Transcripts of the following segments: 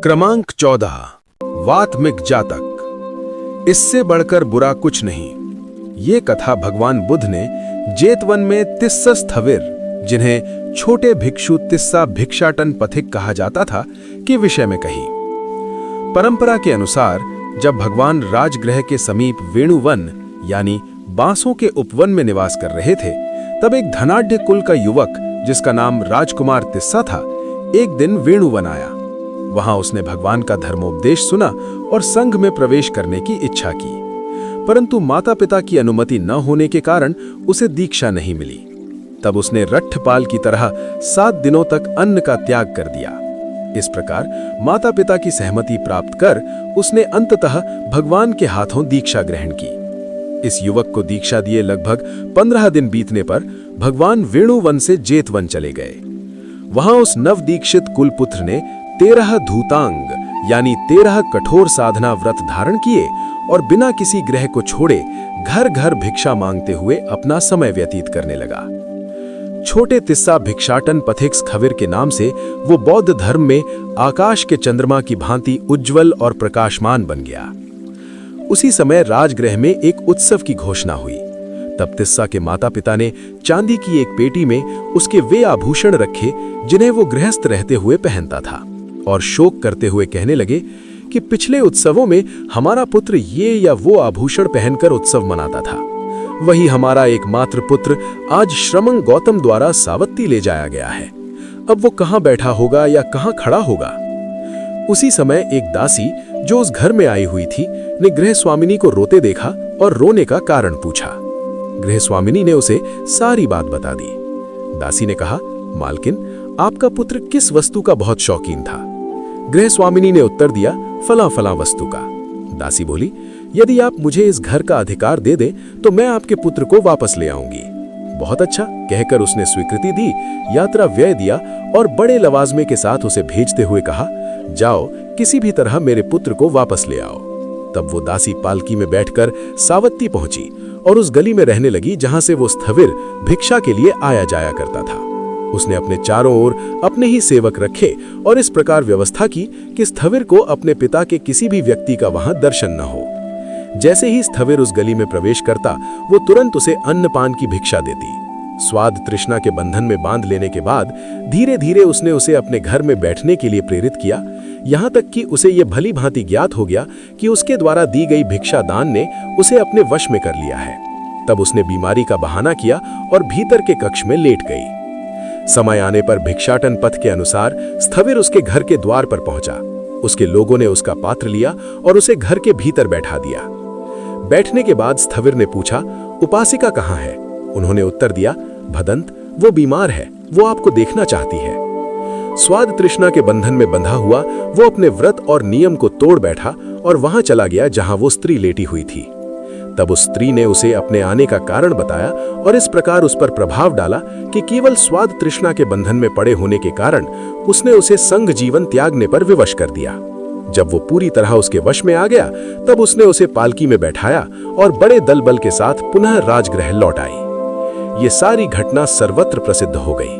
क्रमांक 14 वात्मिक जातक। इससे बढ़कर बुरा कुछ नहीं। ये कथा भगवान बुद्ध ने जेतवन में तिस्सा स्थविर, जिन्हें छोटे भिक्षु तिस्सा भिक्षाटन पथिक कहा जाता था, के विषय में कही। परंपरा के अनुसार जब भगवान राजगृह के समीप वेणुवन यानी बांसों के उपवन में निवास कर रहे थे, तब एक धनाढ्य कुल का युवक जिसका नाम राजकुमार तिस्सा था, एक दिन वेणुवन आया। वहां उसने भगवान का धर्मोपदेश सुना और संघ में प्रवेश करने की इच्छा की, परंतु माता पिता की अनुमति न होने के कारण उसे दीक्षा नहीं मिली। तब उसने रट्ठपाल की तरह 7 दिनों तक अन्न का त्याग कर दिया। इस प्रकार माता पिता की सहमति प्राप्त कर उसने अंततः भगवान के हाथों दीक्षा ग्रहण की। इस युवक को दीक्षा दिए लगभग 15 दिन बीतने पर भगवान वेणुवन से जेतवन चले गए। वहां उस नवदीक्षित कुलपुत्र ने 13 धूतांग यानी 13 कठोर साधना व्रत धारण किए और बिना किसी ग्रह को छोड़े घर घर भिक्षा मांगते हुए अपना समय व्यतीत करने लगा। छोटे तिस्सा भिक्षाटन पथिक स्थविर के नाम से वो बौद्ध धर्म में आकाश के चंद्रमा की भांति उज्जवल और प्रकाशमान बन गया। उसी समय राजगृह में एक उत्सव की घोषणा हुई। तब तिस्सा के माता पिता ने चांदी की एक पेटी में उसके वे आभूषण रखे जिन्हें वो गृहस्थ रहते हुए पहनता था, और शोक करते हुए कहने लगे कि पिछले उत्सवों में हमारा पुत्र ये या वो आभूषण पहनकर उत्सव मनाता था। वही हमारा एकमात्र पुत्र आज श्रमंग गौतम द्वारा सावत्ती ले जाया गया है। अब वो कहाँ बैठा होगा या कहाँ खड़ा होगा। उसी समय एक दासी जो उस घर में आई हुई थी ने गृह स्वामिनी को रोते देखा और रोने का कारण पूछा। गृह स्वामिनी ने उसे सारी बात बता दी। दासी ने कहा, मालकिन, आपका पुत्र किस वस्तु का बहुत शौकीन था? गृह स्वामिनी ने उत्तर दिया, फला फला वस्तु का। दासी बोली, यदि आप मुझे इस घर का अधिकार दे दें तो मैं आपके पुत्र को वापस ले आऊंगी। बहुत अच्छा कहकर उसने स्वीकृति दी, यात्रा व्यय दिया और बड़े लवाजमे के साथ उसे भेजते हुए कहा, जाओ किसी भी तरह मेरे पुत्र को वापस ले आओ। तब वो दासी पालकी में बैठकर सावत्ती पहुंची और उस गली में रहने लगी जहां से वो स्थविर भिक्षा के लिए आया जाया करता था। उसने अपने चारों ओर अपने ही सेवक रखे और इस प्रकार व्यवस्था की कि स्थविर को अपने पिता के किसी भी व्यक्ति का वहां दर्शन न हो। जैसे ही स्थविर उस गली में प्रवेश करता, वो तुरंत उसे अन्नपान की भिक्षा देती। स्वाद तृष्णा के बंधन में बांध लेने के बाद धीरे धीरे उसने उसे अपने घर में बैठने के लिए प्रेरित किया, यहाँ तक कि उसे ये भली भांति ज्ञात हो गया कि उसके द्वारा दी गई भिक्षा दान ने उसे अपने वश में कर लिया है। तब उसने बीमारी का बहाना किया और भीतर के कक्ष में लेट गई। समय आने पर भिक्षाटन पथ के अनुसार स्थविर उसके घर के द्वार पर पहुंचा। उसके लोगों ने उसका पात्र लिया और उसे घर के भीतर बैठा दिया। बैठने के बाद स्थविर ने पूछा, उपासिका कहाँ है? उन्होंने उत्तर दिया, भदंत, वो बीमार है, वो आपको देखना चाहती है। स्वाद तृष्णा के बंधन में बंधा हुआ वो अपने व्रत और नियम को तोड़ बैठा और वहां चला गया जहां वो स्त्री लेटी हुई थी। तब उस स्त्री ने उसे अपने आने का कारण बताया और इस प्रकार उस पर प्रभाव डाला कि केवल स्वाद तृष्णा के बंधन में पड़े होने के कारण उसने उसे संग जीवन त्यागने पर विवश कर दिया। जब वो पूरी तरह उसके वश में आ गया, तब उसने उसे पालकी में बैठाया और बड़े दल बल के साथ पुनः राजगृह लौट आई। ये सारी घटना सर्वत्र प्रसिद्ध हो गई।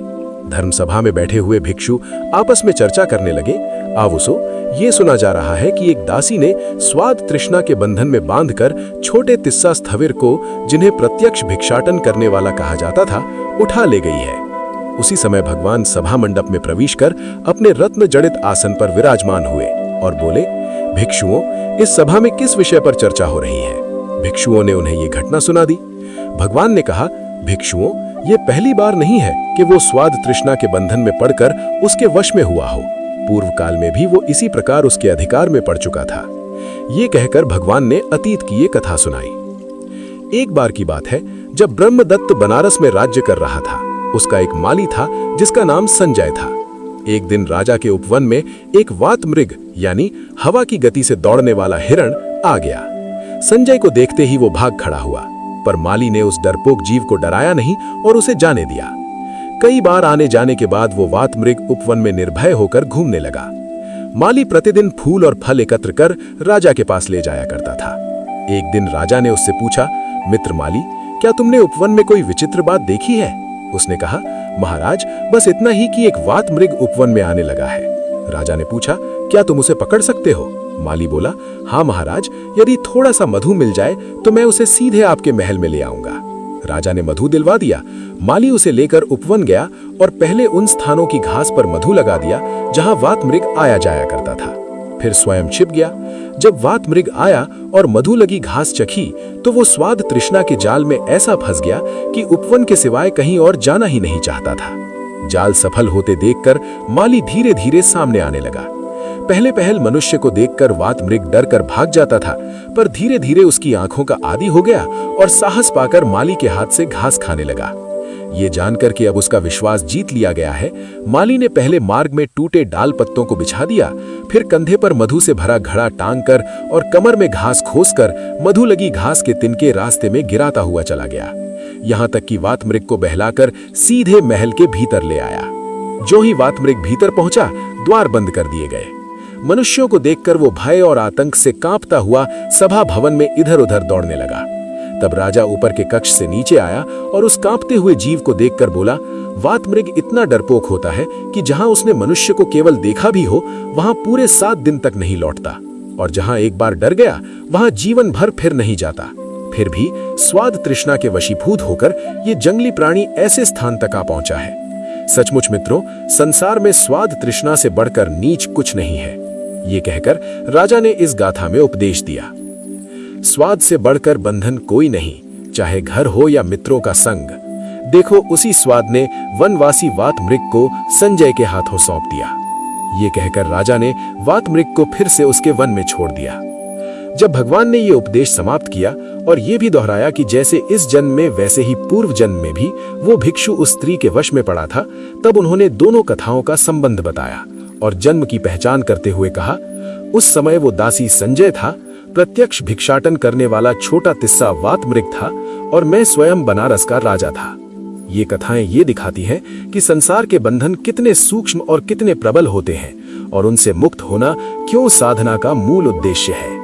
धर्मसभा में बैठे हुए भिक्षु आपस में चर्चा करने लगे, आवुसो, ये सुना जा रहा है कि एक दासी ने स्वाद तृष्णा के बंधन में बांधकर छोटे तिस्सा स्थविर को, जिन्हें प्रत्यक्ष भिक्षाटन करने वाला कहा जाता था, उठा ले गई है। उसी समय भगवान सभा मंडप में प्रवेश कर अपने रत्न जड़ित आसन पर विराजमान हुए और बोले, भिक्षुओं, इस सभा में किस विषय पर चर्चा हो रही है? भिक्षुओं ने उन्हें ये घटना सुना दी। भगवान ने कहा, भिक्षुओं, ये पहली बार नहीं है कि वो स्वाद तृष्णा के बंधन में पड़कर उसके वश में हुआ हो। पूर्व काल में भी वो इसी प्रकार उसके अधिकार में पड़ चुका था। ये कहकर भगवान ने अतीत की ये कथा सुनाई। एक बार की बात है, जब ब्रह्मदत्त बनारस में राज्य कर रहा था। उसका एक माली था जिसका नाम संजय था। एक दिन राजा के उपवन में एक वात मृग यानी हवा की गति से दौड़ने वाला हिरण आ गया। संजय को देखते ही वो भाग खड़ा हुआ, पर माली ने उस डरपोक जीव को डराया नहीं और उसे जाने दिया। कई बार आने जाने के बाद वो वात मृग उपवन में निर्भय होकर घूमने लगा। माली प्रतिदिन फूल और फल एकत्र कर राजा के पास ले जाया करता था। एक दिन राजा ने उससे पूछा, मित्र माली, क्या तुमने उपवन में कोई विचित्र बात देखी है? उसने कहा, महाराज, बस इतना ही कि एक वात मृग उपवन में आने लगा है। राजा ने पूछा, क्या तुम उसे पकड़ सकते हो? माली बोला, हाँ महाराज, यदि थोड़ा सा मधु मिल जाए तो मैं उसे सीधे आपके महल में ले आऊंगा। राजा ने मधु दिलवा दिया। माली उसे लेकर उपवन गया और पहले उन स्थानों की घास पर मधु लगा दिया जहां वात मृग आया जाया करता था। फिर स्वयं छिप गया। जब वात मृग आया और मधु लगी घास चखी तो वो स्वाद तृष्णा के जाल में ऐसा फंस गया कि उपवन के सिवाय कहीं और जाना ही नहीं चाहता था। जाल सफल होते देखकर माली धीरे धीरे सामने आने लगा। पहले पहल मनुष्य को देखकर वात मृग डर कर भाग जाता था, पर धीरे धीरे उसकी आंखों का आदी हो गया और साहस पाकर माली के हाथ से घास खाने लगा। ये जानकर कि अब उसका विश्वास जीत लिया गया है, माली ने पहले मार्ग में टूटे डाल पत्तों को बिछा दिया, फिर कंधे पर मधु से भरा घड़ा टांग कर और कमर में घास खोसकर मधु लगी घास के तिनके रास्ते में गिराता हुआ चला गया। यहाँ तक कि वात मृग को बहलाकर सीधे महल के भीतर ले आया। जो ही वात मृग भीतर पहुंचा, द्वार बंद कर दिए गए। मनुष्यों को देखकर वो भय और आतंक से कांपता हुआ सभा भवन में इधर उधर दौड़ने लगा। तब राजा ऊपर के कक्ष से नीचे आया और उस कांपते हुए जीव को देखकर बोला, वात मृग इतना डरपोक होता है कि जहां उसने मनुष्य को केवल देखा भी हो वहां पूरे 7 दिन तक नहीं लौटता, और जहां एक बार डर गया वहां जीवन भर फिर नहीं जाता। फिर भी स्वाद तृष्णा के वशीभूत होकर ये जंगली प्राणी ऐसे स्थान तक आ पहुंचा है। सचमुच मित्रों, संसार में स्वाद तृष्णा से बढ़कर नीच कुछ नहीं है। ये कहकर राजा ने इस गाथा में उपदेश दिया। स्वाद से बढ़कर बंधन कोई नहीं, चाहे घर हो या मित्रों का संग। देखो, उसी स्वाद ने वनवासी वात मृग को संजय के हाथों सौंप दिया। ये कहकर राजा ने वात मृग को फिर से उसके वन में छोड़ दिया। जब भगवान ने ये उपदेश समाप्त किया और ये भी दोहराया कि जैसे इस जन्म में वैसे ही पूर्व जन्म में भी वो भिक्षु उस स्त्री के वश में पड़ा था, तब उन्होंने दोनों कथाओं का संबंध बताया और जन्म की पहचान करते हुए कहा, उस समय वो दासी संजय था, प्रत्यक्ष भिक्षाटन करने वाला छोटा तिस्सा वात मृग था और मैं स्वयं बनारस का राजा था। ये कथाएं ये दिखाती हैं कि संसार के बंधन कितने सूक्ष्म और कितने प्रबल होते हैं और उनसे मुक्त होना क्यों साधना का मूल उद्देश्य है।